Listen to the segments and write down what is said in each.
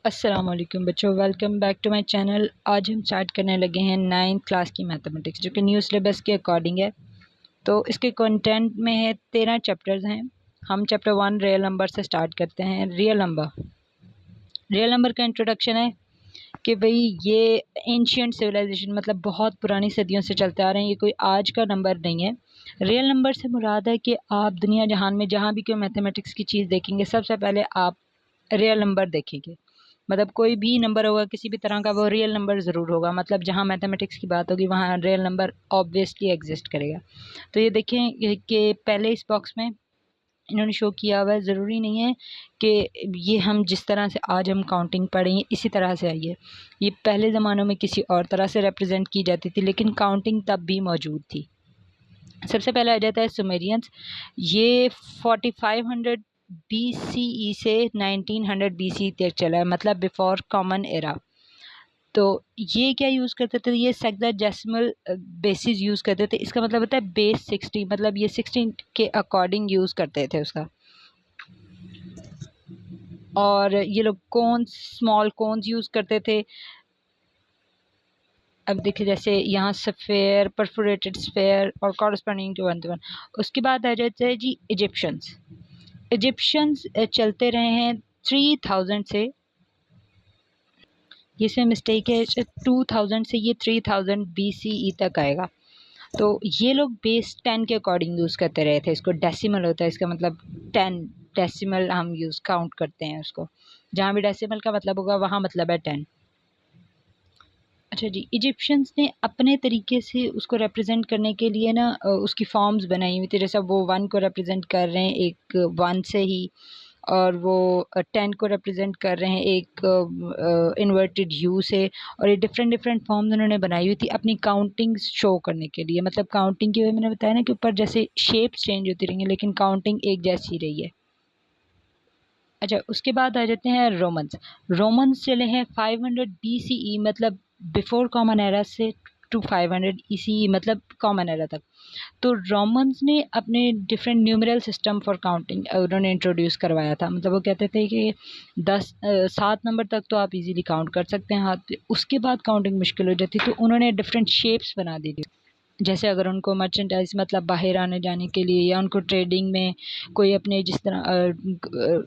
अस्सलाम वालेकुम बच्चों, welcome back to my channel. आज हम स्टार्ट करने लगे हैं 9th क्लास की मैथमेटिक्स, जो कि न्यू सिलेबस के अकॉर्डिंग है। तो इसके कंटेंट में है 13 चैप्टर्स हैं। हम चैप्टर 1 रियल नंबर से स्टार्ट करते हैं। रियल नंबर का इंट्रोडक्शन है कि भाई ये एंशियंट सिविलाइजेशन, मतलब बहुत पुरानी सदियों से चलते आ रहे हैं। ये कोई आज का नंबर नहीं है। रियल नंबर से मुराद है कि आप दुनिया जहान में जहाँ भी कोई मैथमेटिक्स की चीज़ देखेंगे, सबसे पहले आप रियल नंबर देखेंगे। मतलब कोई भी नंबर होगा किसी भी तरह का, वो रियल नंबर ज़रूर होगा। मतलब जहाँ मैथमेटिक्स की बात होगी वहाँ रियल नंबर ऑब्वियसली एग्जिस्ट करेगा। तो ये देखें कि पहले इस बॉक्स में इन्होंने शो किया हुआ है। ज़रूरी नहीं है कि ये हम जिस तरह से आज हम काउंटिंग पढ़ेंगे इसी तरह से आई है। ये पहले ज़मानों में किसी और तरह से रिप्रेजेंट की जाती थी, लेकिन काउंटिंग तब भी मौजूद थी। सबसे पहले आ जाता है सुमेरियंस। ये 4500 BCE से 1900 BC तक चला है, मतलब बिफोर कॉमन एरा। तो ये क्या यूज़ करते थे, ये सेक्साडेसिमल बेसिस यूज़ करते थे। इसका मतलब होता है बेस 60, मतलब ये 16 के अकॉर्डिंग यूज़ करते थे उसका। और ये लोग कोन्स, स्मॉल कोन्स यूज़ करते थे। अब देखिए जैसे यहाँ स्फेयर, परफोरेटेड स्फेयर और कॉरस्पॉन्डिंग टू 1 to 1। उसके बाद आ जाता है जी इजिप्शियंस चलते रहे हैं 3000 से, ये से मिस्टेक है, 2000 से ये 3000 BCE तक आएगा। तो ये लोग बेस 10 के अकॉर्डिंग यूज़ करते रहे थे। इसको डेसिमल होता है, इसका मतलब 10 डेसिमल हम यूज़ काउंट करते हैं उसको। जहाँ भी डेसिमल का मतलब होगा वहाँ मतलब है 10। अच्छा जी, इजिप्शियंस ने अपने तरीके से उसको रिप्रेजेंट करने के लिए ना उसकी फॉर्म्स बनाई हुई थी। जैसे वो 1 को रिप्रेजेंट कर रहे हैं एक 1 से ही, और वो 10 को रिप्रेजेंट कर रहे हैं एक इन्वर्टेड यू से। और ये डिफरेंट डिफरेंट फॉर्म्स उन्होंने बनाई हुई थी अपनी काउंटिंग शो करने के लिए। मतलब काउंटिंग की वजह मैंने बताया ना कि ऊपर जैसे शेप्स चेंज होती रहेंगी, लेकिन काउंटिंग एक जैसी रही है। अच्छा, उसके बाद आ जाते हैं रोमन्स चले हैं 500 BCE, मतलब बिफोर कॉमन एरा से टू 500 ECE, मतलब कॉमन एरा तक। तो रोमन्स ने अपने different numeral system for counting उन्होंने इंट्रोड्यूस करवाया था। मतलब वो कहते थे कि 7 नंबर तक तो आप इजीली काउंट कर सकते हैं हाथ पे, उसके बाद काउंटिंग मुश्किल हो जाती। तो उन्होंने डिफरेंट शेप्स बना दी थी। जैसे अगर उनको मर्चेंडाइज, मतलब बाहर आने जाने के लिए, या उनको ट्रेडिंग में कोई अपने जिस तरह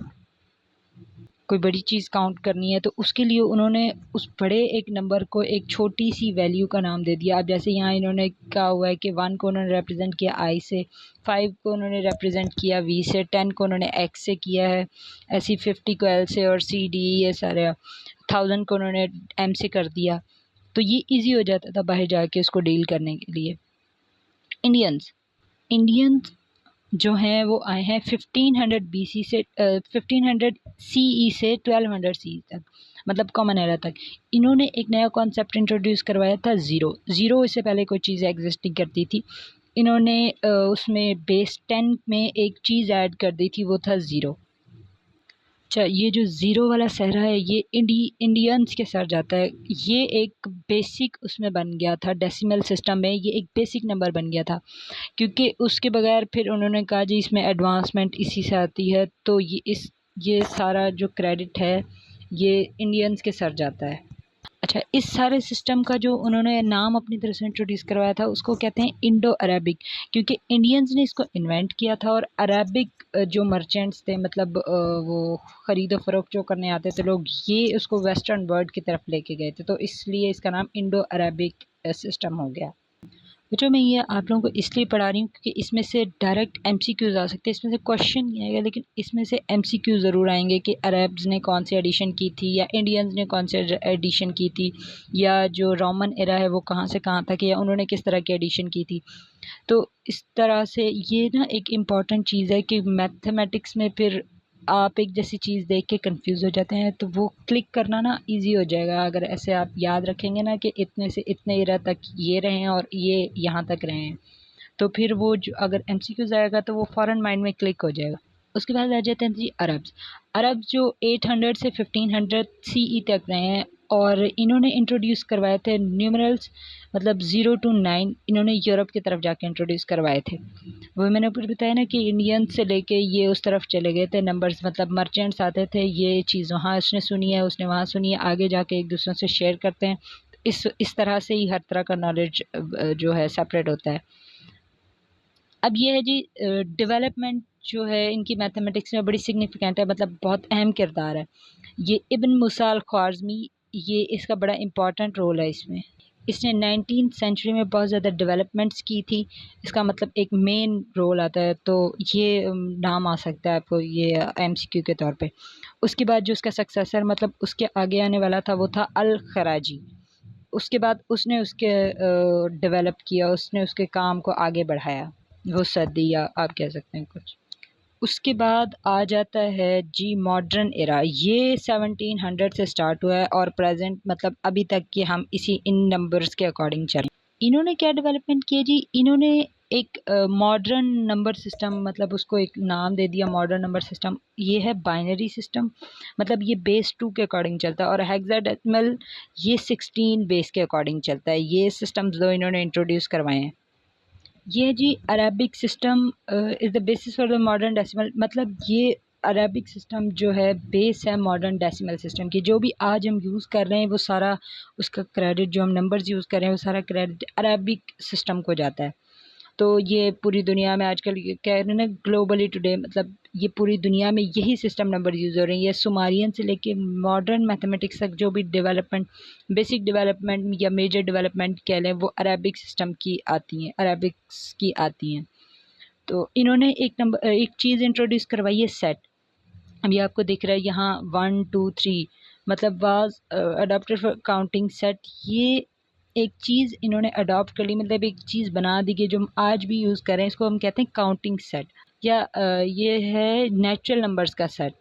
कोई बड़ी चीज़ काउंट करनी है, तो उसके लिए उन्होंने उस बड़े एक नंबर को एक छोटी सी वैल्यू का नाम दे दिया। अब जैसे यहाँ इन्होंने कहा हुआ है कि 1 को उन्होंने रिप्रेजेंट किया I से, 5 को उन्होंने रिप्रेजेंट किया V से, 10 को उन्होंने X से किया है, ऐसी 50 को L से, और C D ये सारे 1000 को उन्होंने M से कर दिया। तो ये ईजी हो जाता था बाहर जाके उसको डील करने के लिए। इंडियंस जो हैं वो आए हैं 1500 BC से 1500 CE से 1200 CE तक, मतलब कॉमन एरा तक। इन्होंने एक नया कॉन्सेप्ट इंट्रोड्यूस करवाया था, ज़ीरो। इससे पहले कोई चीज़ एग्जिस्ट नहीं करती थी। इन्होंने उसमें बेस 10 में एक चीज़ ऐड कर दी थी, वो था ज़ीरो। अच्छा, ये जो ज़ीरो वाला सहरा है ये इंडियंस के सर जाता है। ये एक बेसिक उसमें बन गया था डेसिमल सिस्टम में, ये एक बेसिक नंबर बन गया था, क्योंकि उसके बगैर फिर उन्होंने कहा जी इसमें एडवांसमेंट इसी से आती है। तो ये सारा जो क्रेडिट है ये इंडियंस के सर जाता है। अच्छा, इस सारे सिस्टम का जो उन्होंने नाम अपनी तरफ से इंट्रोड्यूस करवाया था उसको कहते हैं इंडो अरेबिक, क्योंकि इंडियंस ने इसको इन्वेंट किया था। और अरेबिक जो मर्चेंट्स थे, मतलब वो ख़रीदो फ़रोख्त जो करने आते थे लोग, ये उसको वेस्टर्न वर्ल्ड की तरफ लेके गए थे। तो इसलिए इसका नाम इंडो अरेबिक सिस्टम हो गया। बच्चों मैं ये आप लोगों को इसलिए पढ़ा रही हूँ क्योंकि इसमें से डायरेक्ट MCQs आ सकते हैं। इसमें से क्वेश्चन नहीं आएगा, लेकिन इसमें से MCQ ज़रूर आएंगे कि अरब्स ने कौन सी एडिशन की थी, या इंडियंस ने कौन सी एडिशन की थी, या जो रोमन एरा है वो कहाँ से कहाँ तक, या उन्होंने किस तरह की एडिशन की थी। तो इस तरह से ये ना एक इम्पॉर्टेंट चीज़ है कि मैथमेटिक्स में फिर आप एक जैसी चीज़ देख के कंफ्यूज हो जाते हैं, तो वो क्लिक करना ना इजी हो जाएगा अगर ऐसे आप याद रखेंगे ना कि इतने से इतने एरा तक ये रहे हैं और ये यहाँ तक रहे हैं। तो फिर वो जो अगर MCQs आएगा तो वो फ़ौरन माइंड में क्लिक हो जाएगा। उसके बाद आ जाते हैं जी अरब्स जो 800 से 1500 CE तक रहे हैं। और इन्होंने इंट्रोड्यूस करवाए थे न्यूमरल्स, मतलब 0 to 9 इन्होंने यूरोप की तरफ जाके इंट्रोड्यूस करवाए थे। वो मैंने ऊपर बताया ना कि इंडियन से लेके ये उस तरफ चले गए थे, नंबर्स मतलब मर्चेंट्स आते थे, ये चीज़ वहाँ उसने सुनी है, उसने वहाँ सुनी है, आगे जाके एक दूसरे से शेयर करते हैं। इस तरह से ही हर तरह का नॉलेज जो है सेपरेट होता है। अब ये है जी डेवलपमेंट जो है इनकी मैथमेटिक्स में बड़ी सिग्निफिकेंट है, मतलब बहुत अहम किरदार है। ये इब्न मुसाल ख्वारिज़मी, ये इसका बड़ा इम्पॉर्टेंट रोल है इसमें। इसने 19th सेंचुरी में बहुत ज़्यादा डेवलपमेंट्स की थी, इसका मतलब एक मेन रोल आता है, तो ये नाम आ सकता है आपको ये एमसीक्यू के तौर पे। उसके बाद जो उसका सक्सेसर मतलब उसके आगे आने वाला था वो था अल खराजी। उसके बाद उसने उसके डेवलप किया, उसने उसके काम को आगे बढ़ाया, वो सदी या आप कह सकते हैं कुछ। उसके बाद आ जाता है जी मॉडर्न एरा, ये 1700 से स्टार्ट हुआ है और प्रेजेंट मतलब अभी तक कि हम इसी इन नंबर्स के अकॉर्डिंग चलें। इन्होंने क्या डेवलपमेंट किया जी, इन्होंने एक मॉडर्न नंबर सिस्टम, मतलब उसको एक नाम दे दिया मॉडर्न नंबर सिस्टम। ये है बाइनरी सिस्टम, मतलब ये बेस 2 के अकॉर्डिंग चलता है, और हेक्साडेसिमल ये 16 बेस के अकॉर्डिंग चलता है। ये सिस्टम्स दो इन्होंने इंट्रोड्यूस करवाए हैं। ये जी Arabic system is the basis for the modern decimal, मतलब ये अरेबिक सिस्टम जो है बेस है मॉडर्न डेसिमल सिस्टम की। जो भी आज हम यूज़ कर रहे हैं वो सारा उसका क्रेडिट, जो हम नंबर्स यूज़ कर रहे हैं वो सारा क्रेडिट अरेबिक सिस्टम को जाता है। तो ये पूरी दुनिया में आजकल ये कह रहे हैं ना ग्लोबली टुडे, मतलब ये पूरी दुनिया में यही सिस्टम नंबर यूज़ हो रहे हैं। ये सुमारियन से लेके मॉडर्न मैथमेटिक्स तक जो भी डेवलपमेंट, बेसिक डेवलपमेंट या मेजर डेवलपमेंट कह लें, वो अरेबिक सिस्टम की आती हैं, अरेबिक्स की आती हैं। तो इन्होंने एक चीज़ इंट्रोड्यूस करवाई है सेट। अभी आपको दिख रहा है यहाँ 1 2 3, मतलब was adopted for counting set. ये एक चीज़ इन्होंने अडॉप्ट कर ली, मतलब एक चीज़ बना दी कि जो हम आज भी यूज़ कर रहे हैं, इसको हम कहते हैं काउंटिंग सेट, या ये है नेचुरल नंबर्स का सेट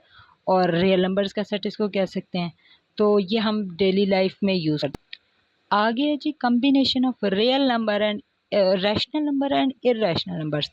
और रियल नंबर्स का सेट इसको कह सकते हैं। तो ये हम डेली लाइफ में यूज़ करते हैं। आगे है जी combination of real number and rational number and irrational numbers.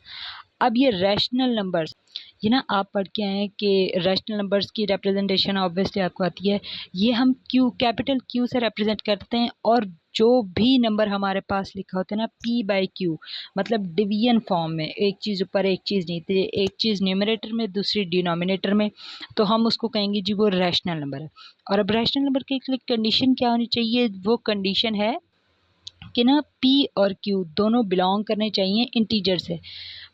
अब ये रैशनल नंबर्स, ये ना आप पढ़ के आए हैं कि रैशनल नंबर्स की रिप्रेजेंटेशन ऑब्वियसली आपको आती है। ये हम क्यू, कैपिटल क्यू से रिप्रेजेंट करते हैं, और जो भी नंबर हमारे पास लिखा होता है ना पी बाई क्यू, मतलब डिवीजन फॉर्म में, एक चीज़ ऊपर एक चीज़ नीचे, एक चीज़ न्यूमरेटर में दूसरी डिनोमिनेटर में, तो हम उसको कहेंगे जी वो रैशनल नंबर है। और अब रैशनल नंबर की एक कंडीशन क्या होनी चाहिए, वो कंडीशन है कि ना पी और क्यू दोनों बिलोंग करने चाहिए इंटीजर से,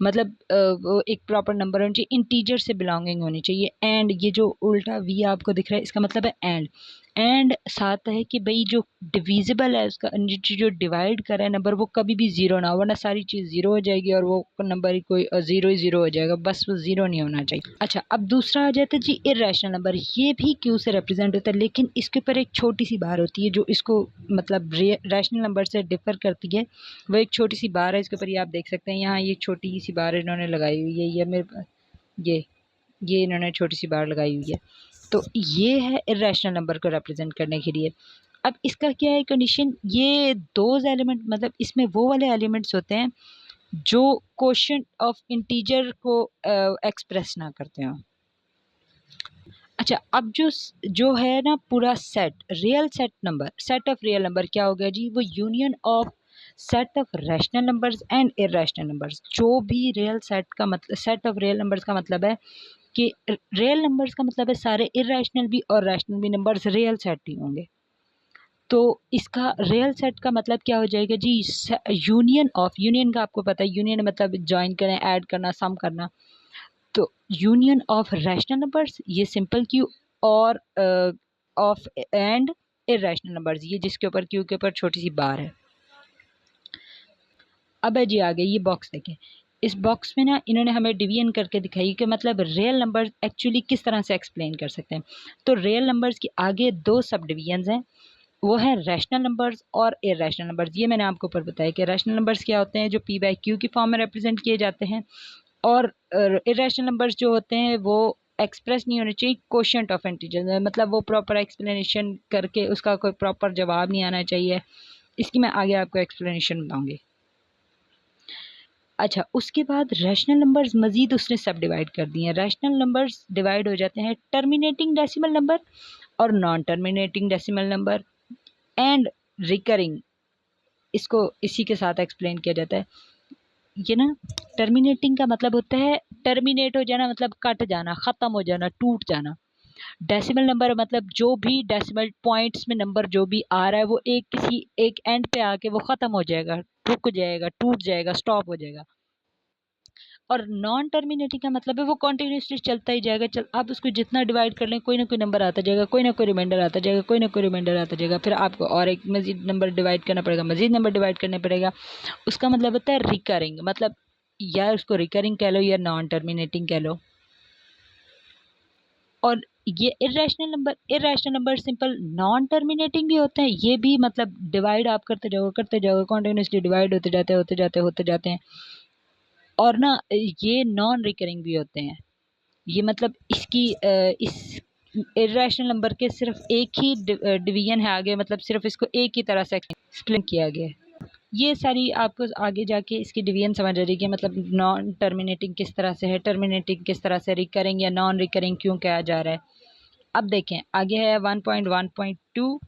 मतलब वो एक प्रॉपर नंबर होना चाहिए, इंटीजर से बिलोंगिंग होनी चाहिए। एंड ये जो उल्टा वी आपको दिख रहा है इसका मतलब है एंड साथ है कि भाई जो डिविजिबल है उसका, जो डिवाइड कर रहा है नंबर, वो कभी भी ज़ीरो ना हो, वरना सारी चीज़ ज़ीरो हो जाएगी और वो नंबर ही कोई ज़ीरो ही ज़ीरो हो जाएगा, बस वो ज़ीरो नहीं होना चाहिए। अच्छा, अब दूसरा आ जाता है जी इर्रेशनल नंबर। ये भी क्यू से रिप्रेजेंट होता है, लेकिन इसके ऊपर एक छोटी सी बार होती है जो इसको मतलब रैशनल नंबर से डिफर करती है। वो एक छोटी सी बार है, इसके ऊपर ये आप देख सकते हैं, यहाँ ये छोटी सी बार इन्होंने लगाई हुई है, ये मेरे पास ये इन्होंने छोटी सी बार लगाई हुई है। तो ये है इर्रेशनल नंबर को रिप्रेजेंट करने के लिए। अब इसका क्या है कंडीशन, ये दोज एलिमेंट, मतलब इसमें वो वाले एलिमेंट्स होते हैं जो क्वोशंट ऑफ इंटीजर को एक्सप्रेस ना करते हो। अच्छा, अब जो है ना पूरा set, real set number, set of real number क्या हो गया जी, वो union of set of rational numbers and irrational numbers. जो भी रियल सेट का मतलब, सेट ऑफ रियल नंबर्स का मतलब है कि रियल नंबर्स का मतलब है सारे इर्रेशनल भी और रैशनल भी नंबर्स रियल सेट ही होंगे। तो इसका रियल सेट का मतलब क्या हो जाएगा जी, यूनियन ऑफ, यूनियन का आपको पता है, यूनियन मतलब ज्वाइन करना, ऐड करना, सम करना। तो यूनियन ऑफ रैशनल नंबर्स ये सिंपल क्यू, और ऑफ एंड इर्रेशनल नंबर्स ये जिसके ऊपर क्यू के ऊपर छोटी सी बार है। अब है जी आगे ये बॉक्स देखें, इस बॉक्स में ना इन्होंने हमें डिवीजन करके दिखाई कि मतलब रियल नंबर्स एक्चुअली किस तरह से एक्सप्लेन कर सकते हैं। तो रियल नंबर्स के आगे दो सब डिवीजन्स हैं, वो है रैशनल नंबर्स और इर्रेशनल नंबर्स। ये मैंने आपको ऊपर बताया कि रैशनल नंबर्स क्या होते हैं, जो पी बाई क्यू की फॉर्म में रिप्रेजेंट किए जाते हैं, और इरेशनल नंबर्स जो होते हैं वो एक्सप्रेस नहीं होने चाहिए क्वोशंट ऑफ इंटीजर, मतलब वो प्रॉपर एक्सप्लेनेशन करके उसका कोई प्रॉपर जवाब नहीं आना चाहिए। इसकी मैं आगे आपको एक्सप्लेनेशन बताऊंगी। अच्छा, उसके बाद रैशनल नंबर्स मज़ीद उसने सब डिवाइड कर दिए हैं। रैशनल नंबर्स डिवाइड हो जाते हैं टर्मिनेटिंग डेसिमल नंबर और non terminating decimal number and recurring, इसको इसी के साथ एक्सप्लेन किया जाता है। ये ना टर्मिनेटिंग का मतलब होता है टर्मिनेट हो जाना, मतलब कट जाना, ख़त्म हो जाना, टूट जाना। डेसिमल नंबर मतलब जो भी डेसिमल पॉइंट्स में नंबर जो भी आ रहा है वो एक किसी एक एंड पे आके वो ख़त्म हो जाएगा, रुक जाएगा, टूट जाएगा, स्टॉप हो जाएगा। और नॉन टर्मिनेटिंग का मतलब है वो कॉन्टिन्यूसली चलता ही जाएगा। आप उसको जितना डिवाइड कर लें कोई ना कोई नंबर आता जाएगा, कोई ना कोई रिमाइंडर आता जाएगा, कोई ना कोई रिमाइंडर आता जाएगा, फिर आपको और एक मजीद नंबर डिवाइड करना पड़ेगा, मजीद नंबर डिवाइड करना पड़ेगा। उसका मतलब होता है रिकरिंग, मतलब या उसको रिकरिंग कह लो या नॉन टर्मिनेटिंग कह लो। और ये irrational number simple non terminating भी होते हैं। ये भी मतलब डिवाइड आप करते जाओगे कॉन्टिन्यूसली डिवाइड होते जाते हैं। और ना ये नॉन रिकरिंग भी होते हैं। ये मतलब इस इर्रेशनल नंबर के सिर्फ एक ही डिवीजन है आगे, मतलब सिर्फ इसको एक ही तरह से एक्सप्लेन किया गया है। ये सारी आपको आगे जाके इसकी डिवीजन समझ आ जाएगी, मतलब नॉन टर्मिनेटिंग किस तरह से है, टर्मिनेटिंग किस तरह से, रिकरिंग या नॉन रिकरिंग क्यों कहा जा रहा है। अब देखें आगे है 1.1.2।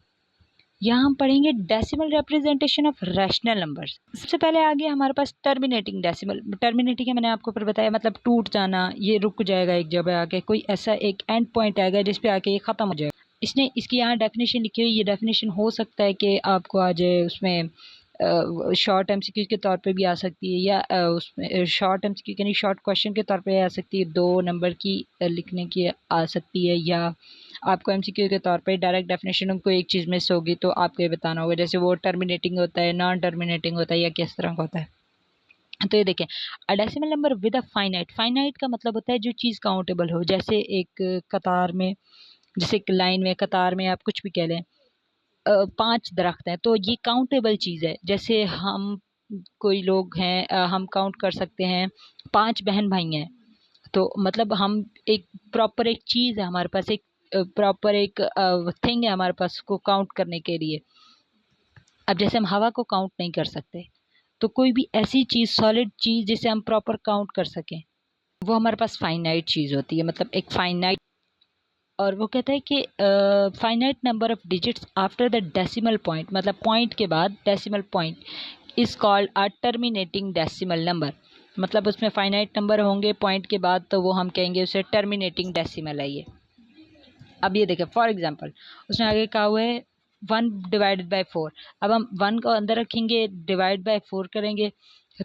यहाँ हम पढ़ेंगे decimal representation of rational numbers. सबसे पहले आगे हमारे पास टर्मिनेटिंग डेसिमल। टर्मिनेटिंग है मैंने आपको ऊपर बताया, मतलब टूट जाना, ये रुक जाएगा एक जगह आके, कोई ऐसा एक एंड पॉइंट आएगा जिस पे आके ये ख़त्म हो जाएगा। इसने इसकी यहाँ डेफिनेशन लिखी हुई, ये डेफिनेशन हो सकता है कि आपको आ जाए उसमें शॉर्ट एमसीक्यू के तौर पे भी आ सकती है, या उसमें शॉर्ट एमसीक्यू यानी शॉर्ट क्वेश्चन के तौर पे आ सकती है, 2 नंबर की लिखने की आ सकती है, या आपको एमसीक्यू के तौर पे डायरेक्ट डेफिनेशन को एक चीज़ मिस होगी तो आपको ये बताना होगा, जैसे वो टर्मिनेटिंग होता है, नॉन टर्मिनेटिंग होता है, या किस तरह का होता है। तो ये देखें a decimal number with a finite. Finite का मतलब होता है जो चीज़ काउंटेबल हो, जैसे एक कतार में, जैसे एक लाइन में, कतार में आप कुछ भी कह लें। 5 दरख्त हैं तो ये काउंटेबल चीज़ है। जैसे हम कोई लोग हैं, हम काउंट कर सकते हैं 5 बहन भाई हैं, तो मतलब हम एक प्रॉपर एक चीज़ है हमारे पास, एक प्रॉपर एक थिंग है हमारे पास को काउंट करने के लिए। अब जैसे हम हवा को काउंट नहीं कर सकते, तो कोई भी ऐसी चीज़, सॉलिड चीज़ जिसे हम प्रॉपर काउंट कर सकें, वो हमारे पास फाइनाइट चीज़ होती है, मतलब एक फाइनाइट। और वो कहता है कि finite number of digits after the decimal point, मतलब पॉइंट के बाद decimal point is called a terminating decimal number. मतलब उसमें फाइनाइट नंबर होंगे पॉइंट के बाद, तो वो हम कहेंगे उसे टर्मिनेटिंग डेसिमल है ये। अब ये देखें फॉर एग्जांपल उसने आगे कहा हुआ है 1/4। अब हम 1 को अंदर रखेंगे, डिवाइड बाय 4 करेंगे,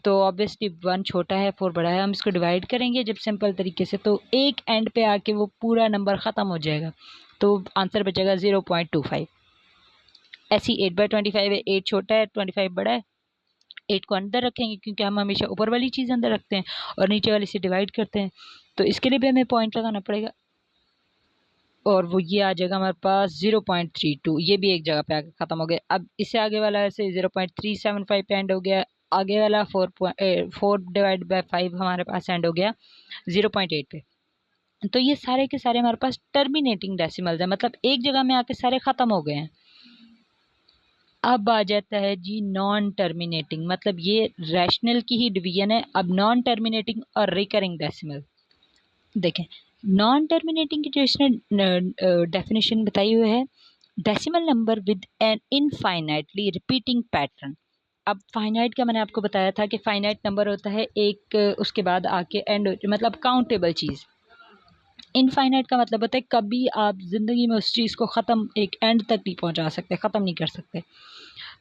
तो ऑब्वियसली 1 छोटा है 4 बड़ा है, हम इसको डिवाइड करेंगे जब सिंपल तरीके से, तो एक एंड पे आके वो पूरा नंबर ख़त्म हो जाएगा, तो आंसर बचेगा 0.25। ऐसी 8/25 है, 8 छोटा है 25 बड़ा है, 8 को अंदर रखेंगे क्योंकि हम हमेशा ऊपर वाली चीज़ अंदर रखते हैं और नीचे वाली से डिवाइड करते हैं, तो इसके लिए भी हमें पॉइंट लगाना पड़ेगा, और वो ये आ जाएगा हमारे पास 0.32। ये भी एक जगह पे आके ख़त्म हो गया। अब इससे आगे वाला ऐसे 0.375 पे एंड हो गया, आगे वाला 4/5 हमारे पास एंड हो गया 0.8 पे। तो ये सारे के सारे हमारे पास टर्मिनेटिंग डेसिमल्स है, मतलब एक जगह में आके सारे ख़त्म हो गए हैं। अब आ जाता है जी नॉन टर्मिनेटिंग, मतलब ये रैशनल की ही डिवीजन है। अब नॉन टर्मिनेटिंग और रिकरिंग डेसिमल देखें। नॉन टर्मिनेटिंग की जो इसने डेफिनेशन बताई हुई है, decimal number with an infinitely repeating pattern. अब फाइनाइट का मैंने आपको बताया था कि फाइनाइट नंबर होता है एक, उसके बाद आके एंड, मतलब काउंटेबल चीज़। इनफाइनाइट का मतलब होता है कभी आप ज़िंदगी में उस चीज़ को ख़त्म एक एंड तक नहीं पहुंचा सकते, ख़त्म नहीं कर सकते।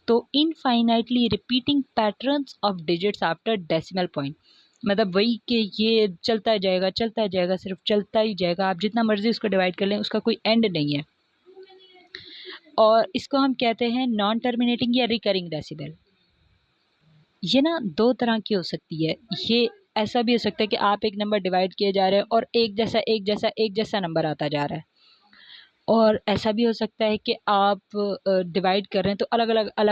तो infinitely repeating patterns of digits after decimal point, मतलब वही कि ये चलता जाएगा, सिर्फ चलता ही जाएगा, आप जितना मर्जी उसको डिवाइड कर लें उसका कोई एंड नहीं है। और इसको हम कहते हैं नॉन टर्मिनेटिंग या रिकरिंग डेसिमल। ये ना 2 तरह की हो सकती है। ये ऐसा भी हो सकता है कि आप एक नंबर डिवाइड किए जा रहे हैं और एक जैसा नंबर आता जा रहा है। और ऐसा भी हो सकता है कि आप डिवाइड कर रहे हैं तो अलग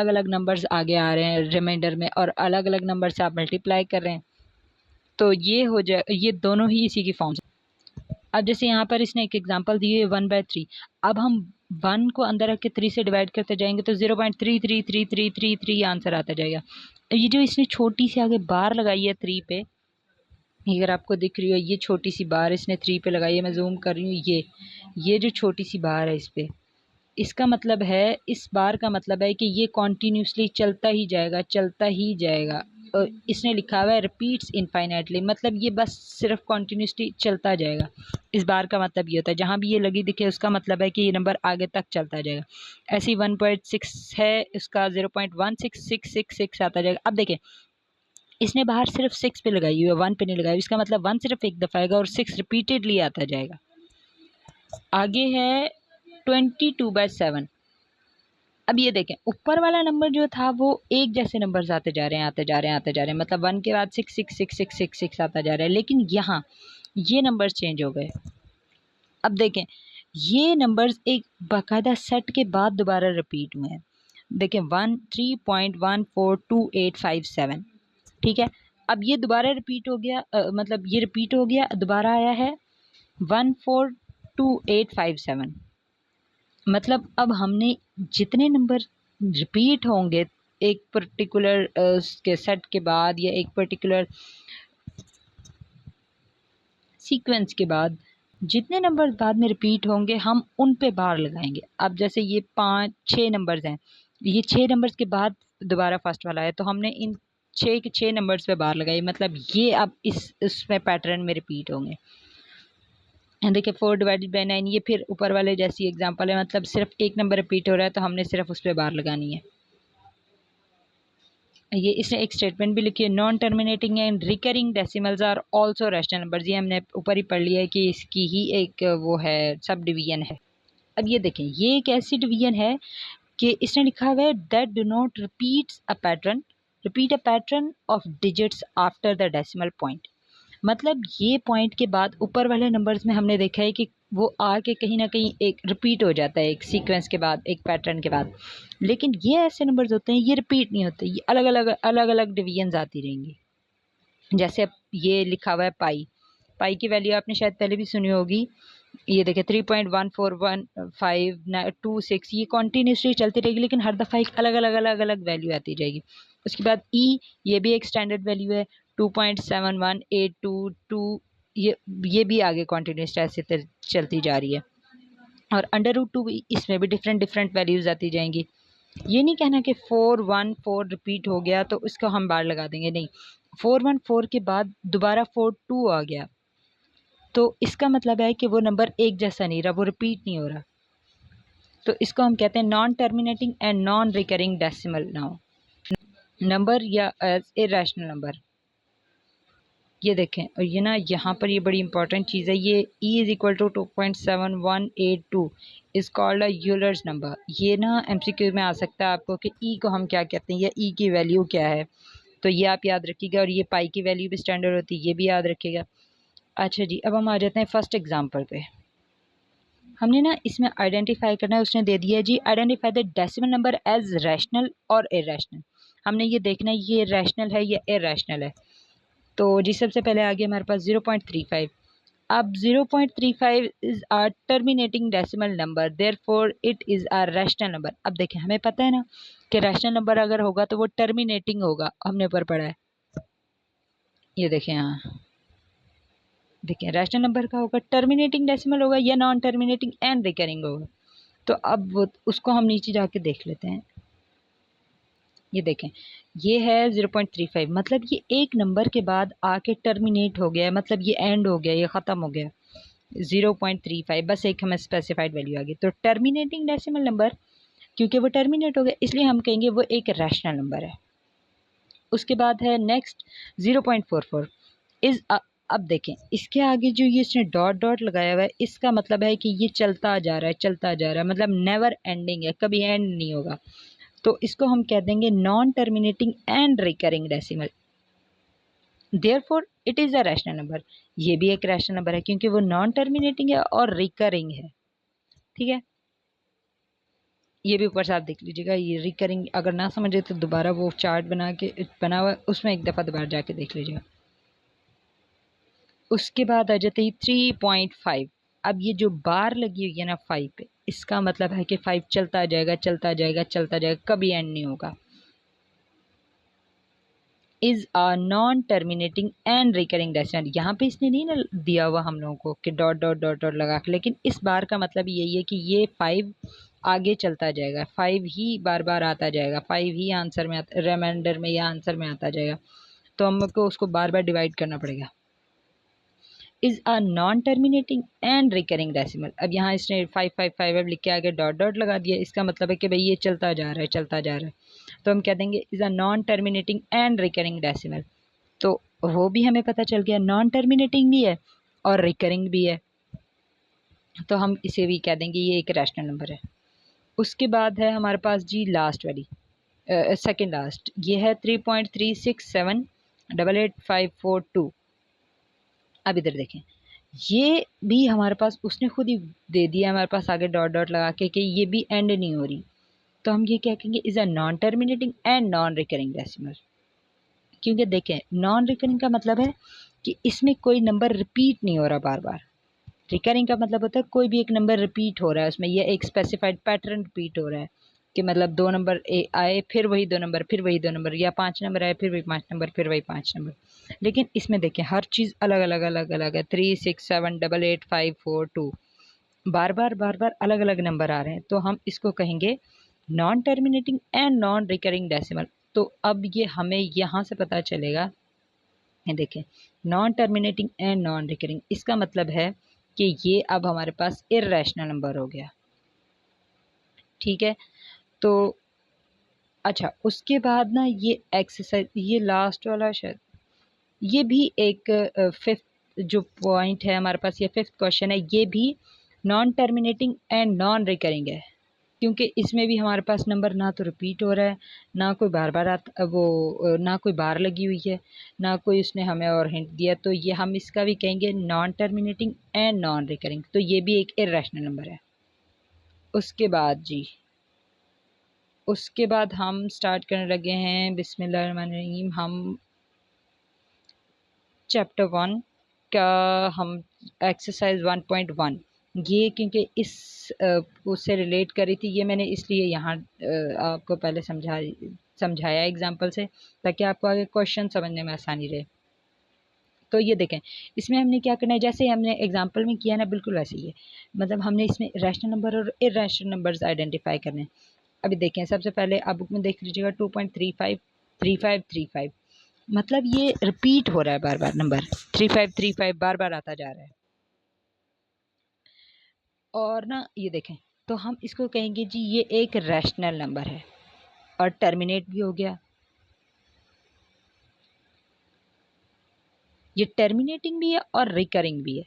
अलग नंबर्स आगे आ रहे हैं रिमाइंडर में, और अलग अलग नंबर से आप मल्टीप्लाई कर रहे हैं, तो ये हो जाए, ये दोनों ही इसी की फॉर्म्स। अब जैसे यहाँ पर इसने एक एग्जांपल दी है 1/3। अब हम 1 को अंदर रख के 3 से डिवाइड करते जाएंगे तो 0.333333 आंसर आता जाएगा। ये जो इसने छोटी सी आगे बार लगाई है 3 पे, अगर आपको दिख रही हो, ये छोटी सी बार इसने 3 पे लगाई है, मैं जूम कर रही हूँ, ये जो छोटी सी बार है इस पे, इसका मतलब है, इस बार का मतलब है कि ये कॉन्टीन्यूसली चलता ही जाएगा, चलता ही जाएगा। इसने लिखा हुआ है रिपीट्स इनफाइनाइटली, मतलब ये बस सिर्फ कॉन्टीन्यूसली चलता जाएगा। इस बार का मतलब ये होता है, जहाँ भी ये लगी दिखे उसका मतलब है कि ये नंबर आगे तक चलता जाएगा। ऐसी 1.6 है, इसका 0.16666 आता जाएगा। अब देखें, इसने बाहर सिर्फ 6 पे लगाई हुई है, 1 पे नहीं लगाई, इसका मतलब 1 सिर्फ एक दफ़ा आएगा और 6 रिपीटेडली आता जाएगा। आगे है 22/7। अब ये देखें, ऊपर वाला नंबर जो था वो एक जैसे नंबर्स आते जा रहे हैं, आते जा रहे हैं, आते जा रहे हैं, मतलब 1 के बाद 6 आता जा रहा है। लेकिन यहाँ ये नंबर्स चेंज हो गए। अब देखें, ये नंबर्स एक बाकायदा सेट के बाद दोबारा रिपीट हुए हैं। देखें 3.142857, ठीक है। अब ये दोबारा रिपीट हो गया, मतलब ये रिपीट हो गया, दोबारा आया है 142857। मतलब अब हमने जितने नंबर रिपीट होंगे एक पर्टिकुलर के सेट के बाद या एक पर्टिकुलर सीक्वेंस के बाद, जितने नंबर बाद में रिपीट होंगे हम उन पे बार लगाएंगे। अब जैसे ये 5-6 नंबर्स हैं, ये 6 नंबर्स के बाद दोबारा फर्स्ट वाला है, तो हमने इन 6 के 6 नंबर्स पे बार लगाई, मतलब ये अब इसमें पैटर्न में रिपीट होंगे। देखिए 4/9, ये फिर ऊपर वाले जैसी एग्जांपल है, मतलब सिर्फ एक नंबर रिपीट हो रहा है तो हमने सिर्फ उस पर बार लगानी है। ये इसने एक स्टेटमेंट भी लिखी है, non terminating and recurring decimals are also rational numbers. ये हमने ऊपर ही पढ़ लिया है कि इसकी ही एक वो है, सब डिवीजन है। अब ये देखें, ये एक ऐसी डिवीजन है कि इसने लिखा हुआ है that do not repeat a pattern of digits after the decimal point. मतलब ये पॉइंट के बाद ऊपर वाले नंबर्स में हमने देखा है कि वो आके कहीं ना कहीं एक रिपीट हो जाता है, एक सीक्वेंस के बाद, एक पैटर्न के बाद। लेकिन ये ऐसे नंबर्स होते हैं, ये रिपीट नहीं होते, ये अलग अलग डिवीजन्स आती रहेंगी। जैसे अब ये लिखा हुआ है पाई की वैल्यू आपने शायद पहले भी सुनी होगी। ये देखिए 3.14152 ये कॉन्टीन्यूसली चलती रहेगी, लेकिन हर दफ़ा एक अलग अलग वैल्यू आती जाएगी। उसके बाद ये भी एक स्टैंडर्ड वैल्यू है 2.71822, ये भी आगे कॉन्टीन्यूस ऐसे चलती जा रही है। और √2 इसमें भी डिफरेंट वैल्यूज़ आती जाएंगी। ये नहीं कहना कि 414 रिपीट हो गया तो इसको हम बार लगा देंगे, नहीं। 414 के बाद दोबारा 42 आ गया तो इसका मतलब है कि वो नंबर एक जैसा नहीं रहा, वो रिपीट नहीं हो रहा, तो इसको हम कहते हैं non terminating and non recurring decimal number या एज इरेशनल नंबर। ये देखें, और ये ना यहाँ पर ये बड़ी इंपॉर्टेंट चीज़ है, ये E = 2.7182 is called a Euler's number. ये ना MCQ में आ सकता है आपको कि E को हम क्या कहते हैं या E की वैल्यू क्या है, तो ये आप याद रखिएगा। और ये पाई की वैल्यू भी स्टैंडर्ड होती है, ये भी याद रखिएगा। अच्छा जी, अब हम आ जाते हैं फर्स्ट एग्जाम्पल पे। हमने ना इसमें आइडेंटिफाई करना है, उसने दे दिया है जी identify the decimal number as rational और इरेशनल। हमने ये देखना है ये रैशनल है या इरेशनल है। तो जी सबसे पहले आ गया हमारे पास 0.35। अब 0.35 is a terminating decimal number, therefore it is a rational number. अब देखें, हमें पता है ना कि रैशनल नंबर अगर होगा तो वो टर्मिनेटिंग होगा, हमने ऊपर पढ़ा है। ये देखें, यहाँ देखें रैशनल नंबर का होगा, टर्मिनेटिंग डेसिमल होगा या नॉन टर्मिनेटिंग एंड रिकरिंग होगा। तो अब उसको हम नीचे जाके देख लेते हैं। ये देखें, ये है 0.35, मतलब ये एक नंबर के बाद आके टर्मिनेट हो गया है, मतलब ये एंड हो गया, ये ख़त्म हो गया। 0.35 बस एक हमें स्पेसिफाइड वैल्यू आ गई। तो टर्मिनेटिंग डेसिमल नंबर, क्योंकि वो टर्मिनेट हो गया इसलिए हम कहेंगे वो एक रैशनल नंबर है। उसके बाद है नेक्स्ट 0.44 इज़। अब देखें, इसके आगे जो ये इसने डॉट डॉट लगाया हुआ है, इसका मतलब है कि ये चलता जा रहा है, चलता जा रहा है, मतलब नेवर एंडिंग है, कभी एंड नहीं होगा। तो इसको हम कह देंगे non terminating and recurring decimal, therefore it is a rational number. ये भी एक रैशनल नंबर है क्योंकि वो नॉन टर्मिनेटिंग है और रिकरिंग है, ठीक है। ये भी ऊपर से आप देख लीजिएगा, ये रिकरिंग अगर ना समझे तो दोबारा वो चार्ट बना हुआ उसमें एक दफ़ा दोबारा जाके देख लीजिएगा। उसके बाद आ जाते ही 3.5। अब ये जो बार लगी हुई है ना 5 पे, इसका मतलब है कि 5 चलता जाएगा, चलता जाएगा, चलता जाएगा, कभी एंड नहीं होगा। Is a non terminating and recurring decimal. यहाँ पे इसने नहीं ना दिया हुआ हम लोगों को कि डॉट डॉट डॉट डॉट लगा के, लेकिन इस बार का मतलब यही है कि ये 5 आगे चलता जाएगा, 5 ही बार बार आता जाएगा, 5 ही आंसर में रिमाइंडर में या आंसर में आता जाएगा, तो हमको उसको बार बार डिवाइड करना पड़ेगा। Is a non terminating and recurring decimal. अब यहाँ इसने 555 अब लिख के आगे डॉट डॉट लगा दिया, इसका मतलब है कि भाई ये चलता जा रहा है चलता जा रहा है, तो हम कह देंगे is a non terminating and recurring decimal. तो वो भी हमें पता चल गया, नॉन टर्मिनेटिंग भी है और रिकरिंग भी है, तो हम इसे भी कह देंगे ये एक रैशनल नंबर है। उसके बाद है हमारे पास जी लास्ट वाली, सेकेंड लास्ट, ये है 3.367888542। अब इधर देखें, ये भी हमारे पास उसने खुद ही दे दिया हमारे पास आगे डॉट डॉट लगा के कि ये भी एंड नहीं हो रही, तो हम ये क्या कहेंगे, is a non terminating and non recurring decimal. क्योंकि देखें नॉन रिकरिंग का मतलब है कि इसमें कोई नंबर रिपीट नहीं हो रहा बार बार, रिकरिंग का मतलब होता है कोई भी एक नंबर रिपीट हो रहा है उसमें, ये एक स्पेसिफाइड पैटर्न रिपीट हो रहा है कि मतलब 2 नंबर आए फिर वही 2 नंबर फिर वही 2 नंबर, या 5 नंबर आए फिर वही 5 नंबर फिर वही 5 नंबर। लेकिन इसमें देखें हर चीज़ अलग अलग अलग अलग है, 367888542, बार बार अलग अलग नंबर आ रहे हैं, तो हम इसको कहेंगे non terminating and non recurring decimal. तो अब ये हमें यहाँ से पता चलेगा, ये देखें non terminating and non recurring, इसका मतलब है कि ये अब हमारे पास इर्रेशनल नंबर हो गया। ठीक है, तो अच्छा उसके बाद ना ये एक्सरसाइज, ये लास्ट वाला शायद ये भी एक फिफ्थ जो पॉइंट है हमारे पास, ये फिफ्थ क्वेश्चन है, ये भी non terminating and non recurring है, क्योंकि इसमें भी हमारे पास नंबर ना तो रिपीट हो रहा है, ना कोई बार बार आता वो ना कोई बार लगी हुई है, ना कोई उसने हमें और हिंट दिया, तो ये हम इसका भी कहेंगे non terminating and non recurring, तो ये भी एक इर्रेशनल नंबर है। उसके बाद जी, उसके बाद हम स्टार्ट करने लगे हैं बिस्मिल्लाहिर्रहमानिर्रहीम, हम चैप्टर 1 का हम एक्सरसाइज 1.1, ये क्योंकि इस उससे रिलेट करी थी, ये मैंने इसलिए यहाँ आपको पहले समझाया एग्जांपल से, ताकि आपको आगे क्वेश्चन समझने में आसानी रहे। तो ये देखें इसमें हमने क्या करना है, जैसे हमने एग्जांपल में किया ना बिल्कुल वैसे ही है, मतलब हमने इसमें रैशनल नंबर और इर्रेशनल नंबर्स आइडेंटिफाई करने हैं। अभी देखें सबसे पहले आप बुक में देख लीजिएगा 2.353535, मतलब ये रिपीट हो रहा है बार बार, नंबर 3535 बार बार आता जा रहा है। और ना ये देखें तो हम इसको कहेंगे जी ये एक रैशनल नंबर है और टर्मिनेट भी हो गया, ये टर्मिनेटिंग भी है और रिकरिंग भी है।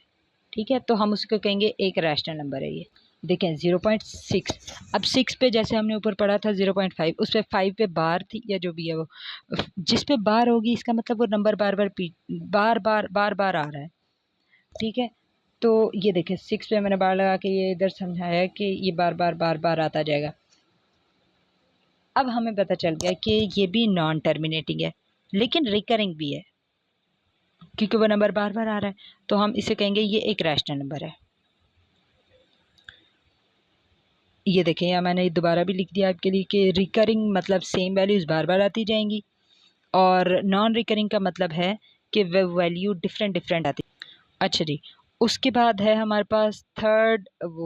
ठीक है, तो हम उसको कहेंगे एक रैशनल नंबर है ये। देखें 0.6, अब 6 पे जैसे हमने ऊपर पढ़ा था 0.5, उस पर 5 पे बार थी या जो भी है वो, जिस पे बार होगी इसका मतलब वो नंबर बार बार आ रहा है। ठीक है, तो ये देखें 6 पे मैंने बार लगा के ये इधर समझाया कि ये बार बार आता जाएगा। अब हमें पता चल गया कि ये भी नॉन टर्मिनेटिंग है लेकिन रिकरिंग भी है, क्योंकि वो नंबर बार बार आ रहा है, तो हम इसे कहेंगे ये एक रैशनल नंबर है। ये देखें या मैंने दोबारा भी लिख दिया आपके लिए कि रिकरिंग मतलब सेम वैल्यूज़ बार बार आती जाएंगी, और नॉन रिकरिंग का मतलब है कि वह वैल्यू डिफरेंट डिफरेंट आती। अच्छा जी, उसके बाद है हमारे पास थर्ड वो